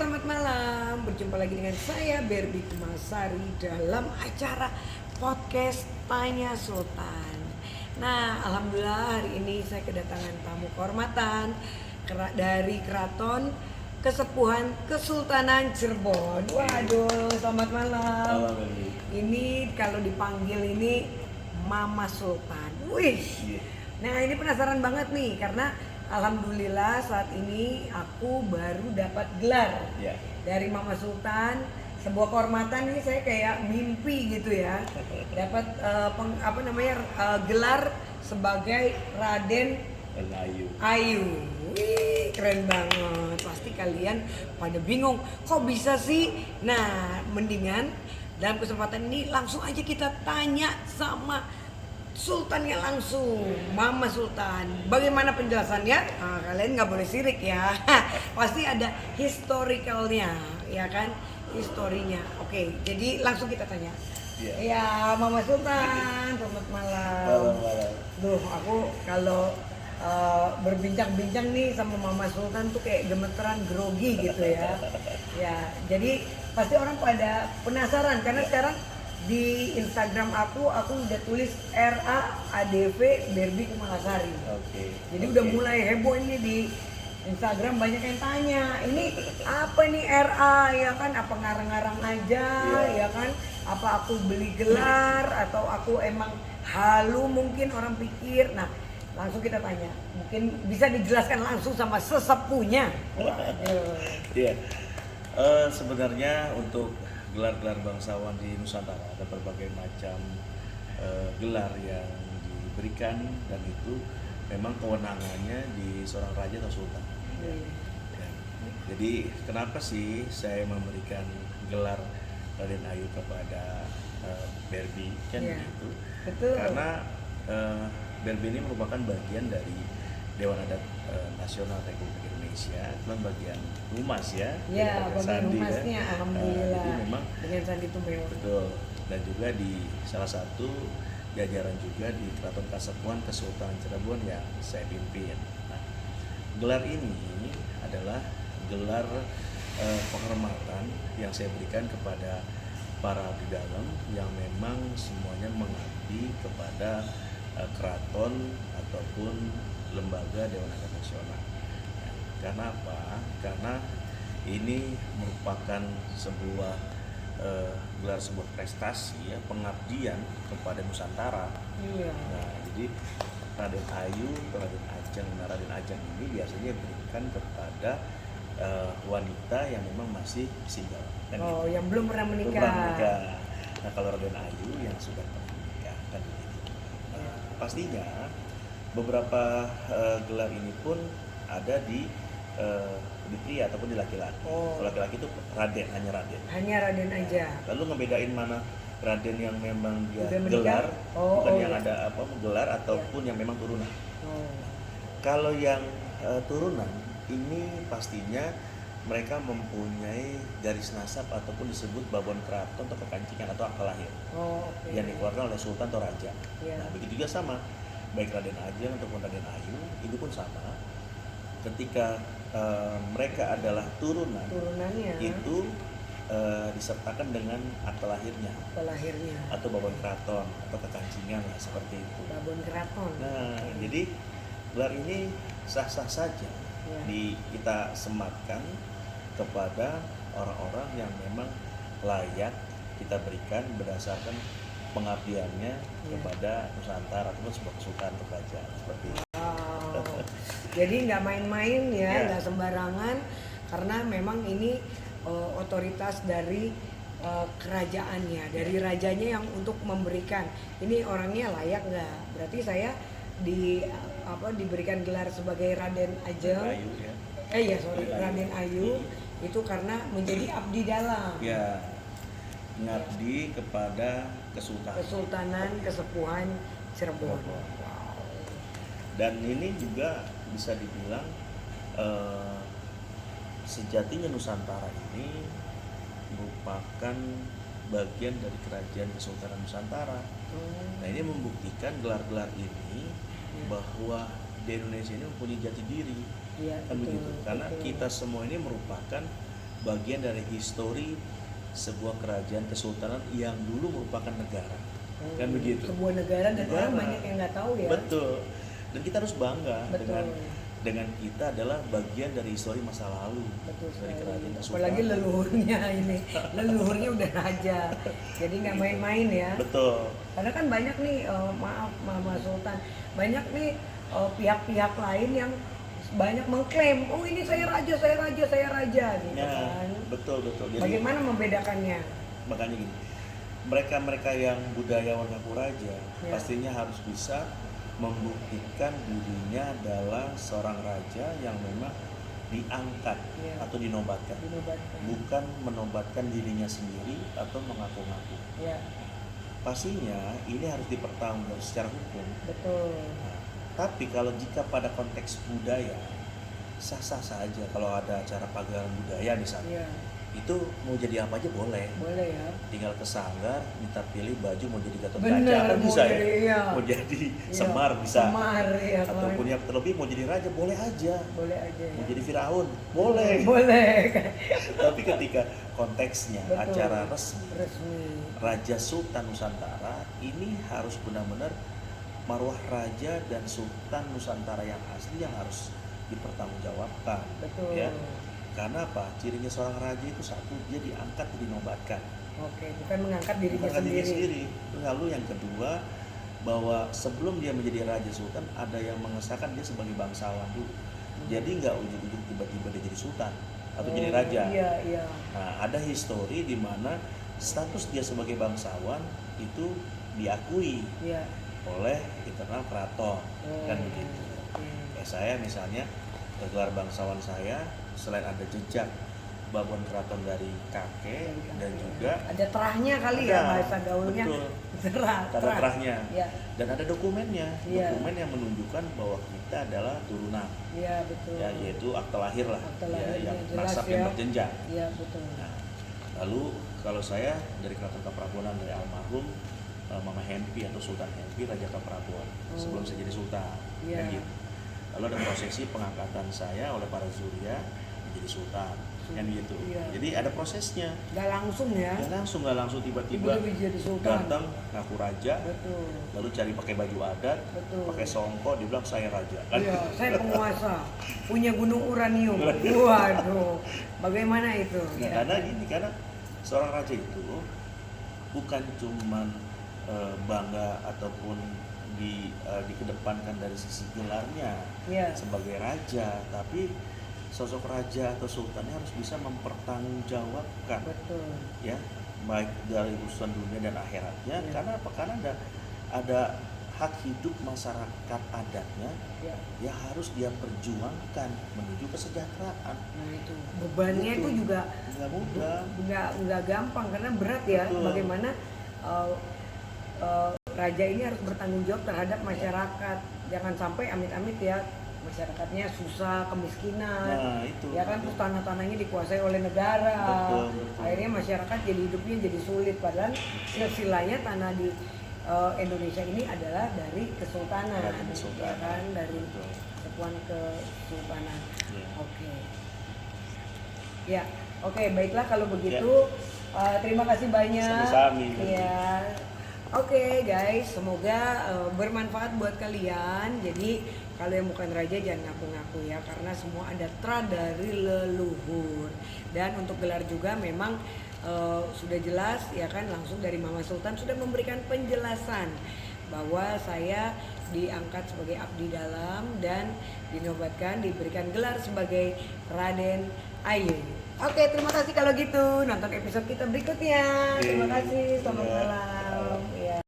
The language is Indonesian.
selamat malam. Berjumpa lagi dengan saya Berbi Kumasari dalam acara podcast Tanya Sultan. Nah, alhamdulillah hari ini saya kedatangan tamu kehormatan dari Keraton Kesepuhan Kesultanan Cirebon. Waduh, selamat malam. Ini kalau dipanggil ini Mama Sultan. Wih. Nah, ini penasaran banget nih karena alhamdulillah saat ini aku baru dapat gelar dari Mama Sultan, sebuah kehormatan. Ini saya kayak mimpi gitu ya, dapat gelar sebagai Raden Ayu. Wih, keren banget. Pasti kalian pada bingung, kok bisa sih? Nah, mendingan dalam kesempatan ini langsung aja kita tanya sama Sultannya langsung, Mama Sultan. Bagaimana penjelasannya? Nah, kalian nggak boleh sirik ya. Pasti ada historicalnya, ya kan? Historinya. Oke, jadi langsung kita tanya. Ya, Mama Sultan, selamat malam. Duh, aku kalau berbincang-bincang nih sama Mama Sultan tuh kayak gemeteran, grogi gitu ya. Ya, jadi pasti orang pada penasaran karena sekarang di Instagram aku udah tulis RAADV Berbi Kumalasari. Jadi udah mulai heboh ini di Instagram, banyak yang tanya, ini apa nih RA ya kan? Apa ngarang-ngarang aja ya kan? Apa aku beli gelar atau aku emang halu mungkin orang pikir. Nah, langsung kita tanya. Mungkin bisa dijelaskan langsung sama sesepunya. Iya. Sebenarnya untuk gelar-gelar bangsawan di Nusantara ada berbagai macam gelar yang diberikan, dan itu memang kewenangannya di seorang raja atau sultan. Ya. Jadi kenapa sih saya memberikan gelar Raden Ayu kepada Berbi kan begitu? Betul. Karena Berbi ini merupakan bagian dari Dewan Adat Nasional Republik Indonesia, cuman bagian humas ya. Ya, bagian sandi humasnya, ya. alhamdulillah. Jadi memang dengan Sandi Tumewa. Betul. Dan juga di salah satu jajaran juga di Keraton Kasepuhan Kesultanan Cirebon yang saya pimpin. Nah, gelar ini adalah gelar penghormatan yang saya berikan kepada para abdi dalam yang memang semuanya mengabdi kepada keraton ataupun lembaga Dewan Adat Nasional. Karena apa? Karena ini merupakan sebuah gelar sebuah prestasi ya, pengabdian kepada Nusantara. Nah, jadi Raden Ayu, Raden Ajeng, Raden Ajeng ini biasanya diberikan kepada wanita yang memang masih single. Yang belum pernah menikah. Nah, kalau Raden Ayu yang sudah pernah menikah kan begitu. Nah, pastinya beberapa gelar ini pun ada di pria ataupun di laki-laki. Kalau laki-laki itu Raden, hanya Raden. Hanya Raden aja. Lalu ngebedain mana Raden yang memang dia gelar, bukan yang ada gelar ataupun yang memang turunan. Kalau yang turunan ini pastinya mereka mempunyai garis nasab ataupun disebut babon keraton atau kekancingan atau akta lahir yang dikeluarkan oleh sultan atau raja. Nah, begitu juga sama, baik Raden Ajeng ataupun Raden Ayu itu pun sama. Ketika mereka adalah turunannya itu disertakan dengan akta lahirnya atau babon keraton atau kekancingan lah, seperti itu. Babon keraton. Nah, jadi gelar ini sah-sah saja kita sematkan kepada orang-orang yang memang layak kita berikan berdasarkan pengabdiannya kepada Nusantara ataupun sebuah kesultanan atau kerajaan seperti itu. Jadi nggak main-main ya, nggak sembarangan, karena memang ini otoritas dari kerajaannya, dari rajanya yang untuk memberikan. Ini orangnya layak nggak? Berarti saya diberikan gelar sebagai Raden Ajeng. Raden Ayu itu karena menjadi abdi dalam. Ya, mengabdi kepada Kesultanan Kesepuhan Cirebon. Dan ini juga bisa dibilang sejatinya Nusantara ini merupakan bagian dari kerajaan Kesultanan Nusantara. Nah, ini membuktikan gelar-gelar ini bahwa di Indonesia ini mempunyai jati diri. Kan begitu. Karena kita semua ini merupakan bagian dari histori sebuah kerajaan kesultanan yang dulu merupakan negara. Kan begitu. Sebuah negara dan orang banyak yang nggak tahu ya. Betul. Dan kita harus bangga Betul. dengan kita adalah bagian dari histori masa lalu. Betul dari kerajaan sekali. kesultanan. Apalagi leluhurnya ini, leluhurnya udah raja, jadi nggak main-main ya. Betul. Karena kan banyak nih, maaf Mama Sultan, banyak nih pihak-pihak lain yang banyak mengklaim, oh ini saya raja, gitu Ya, kan. betul. Jadi, Bagaimana membedakannya? makanya gini, mereka yang budayawan ngaku raja Ya. pastinya harus bisa membuktikan dirinya adalah seorang raja yang memang diangkat Ya. atau dinobatkan, Dinobatkan. bukan menobatkan dirinya sendiri atau mengaku-ngaku. Ya, Pastinya ini harus dipertanggungjawabkan secara hukum. betul. Nah, tapi kalau jika pada konteks budaya, sah-sah saja kalau ada acara pagelaran budaya misalnya, Iya, itu mau jadi apa aja boleh. boleh ya. Tinggal ke sanggar, minta pilih baju mau jadi Gatot Bener, Kaca kan mau bisa jadi, ya. iya. Mau jadi Iya, Semar bisa. Semar ya kan. Ataupun yang terlebih mau jadi raja boleh aja. Boleh aja ya. Mau jadi Firaun boleh. Boleh. Tapi ketika konteksnya Betul. acara resmi, Resmi. Raja Sultan Nusantara ini harus benar-benar marwah raja dan sultan Nusantara yang asli yang harus dipertanggungjawabkan. Betul. Ya. Karena apa? Cirinya seorang raja itu satu, dia diangkat, dinobatkan. Oke, bukan mengangkat dirinya Bukan dirinya sendiri. Lalu yang kedua, bahwa sebelum dia menjadi raja sultan, ada yang mengesahkan dia sebagai bangsawan dulu. Jadi nggak ujung-ujung tiba-tiba dia jadi sultan atau jadi raja. Iya, iya. Nah, ada histori di mana status dia sebagai bangsawan itu diakui Iya. oleh internal keraton, kan begitu. Kayak saya misalnya, gelar bangsawan saya selain ada jejak bangunan keraton dari kakek dan juga ada terahnya kali ya, ada, bahasa gaulnya. betul. Terah. Tanda terahnya. Iya. Dan ada dokumennya, Iya. dokumen yang menunjukkan bahwa kita adalah turunan, Iya, betul. ya, yaitu akte lahir lah, Akte ya, lahirnya yang jelas nasab ya. yang berjenjang. Iya, betul. Nah, lalu kalau saya dari Keraton Kaprabonan dari almarhum Mama Hempi atau Sultan Hempi Raja Kaprabonan sebelum saya jadi sultan. Iya. Kan gitu. Lalu ada prosesi pengangkatan saya oleh para Zuria menjadi sultan. Kan gitu. Iya. Jadi ada prosesnya. Nggak langsung ya. Nggak langsung tiba-tiba Tiba-tiba jadi sultan. datang ngaku raja, Betul. lalu cari pakai baju adat, Betul. pakai songkok, dia bilang saya raja. Kan? Iya, saya penguasa, punya gunung uranium. Waduh, bagaimana itu? Nah, Ya. karena seorang raja itu bukan cuman bangga ataupun dikedepankan dari sisi gelarnya Iya. sebagai raja, tapi sosok raja atau sultannya harus bisa mempertanggungjawabkan, Betul. ya, baik dari urusan dunia dan akhiratnya. Iya. Karena apa? Karena ada hak hidup masyarakat adatnya Ya. yang harus dia perjuangkan menuju kesejahteraan. Nah itu bebannya itu juga nggak mudah. nggak gampang karena berat ya. Betul. Bagaimana raja ini harus bertanggung jawab terhadap masyarakat. Jangan sampai amit-amit ya masyarakatnya susah, kemiskinan. Nah, itu. Ya kan, terus tanah-tanahnya dikuasai oleh negara. Betul. Akhirnya masyarakat jadi hidupnya jadi sulit. Padahal silsilahnya tanah di Indonesia ini adalah dari kesultanan. Dari kesultanan. Ya kan, dari Betul. kesatuan kesultanan. Iya. Oke. Ya, oke, baiklah kalau begitu. Terima kasih banyak. Sama-sama. Ya. Oke guys, semoga bermanfaat buat kalian. Jadi kalau yang bukan raja jangan ngaku-ngaku ya, karena semua ada tra dari leluhur. Dan untuk gelar juga memang sudah jelas ya kan, langsung dari Mama Sultan sudah memberikan penjelasan bahwa saya diangkat sebagai abdi dalam dan dinobatkan diberikan gelar sebagai Raden Ayu. Oke, terima kasih kalau gitu. Nonton episode kita berikutnya. Terima kasih. Selamat malam. Ya.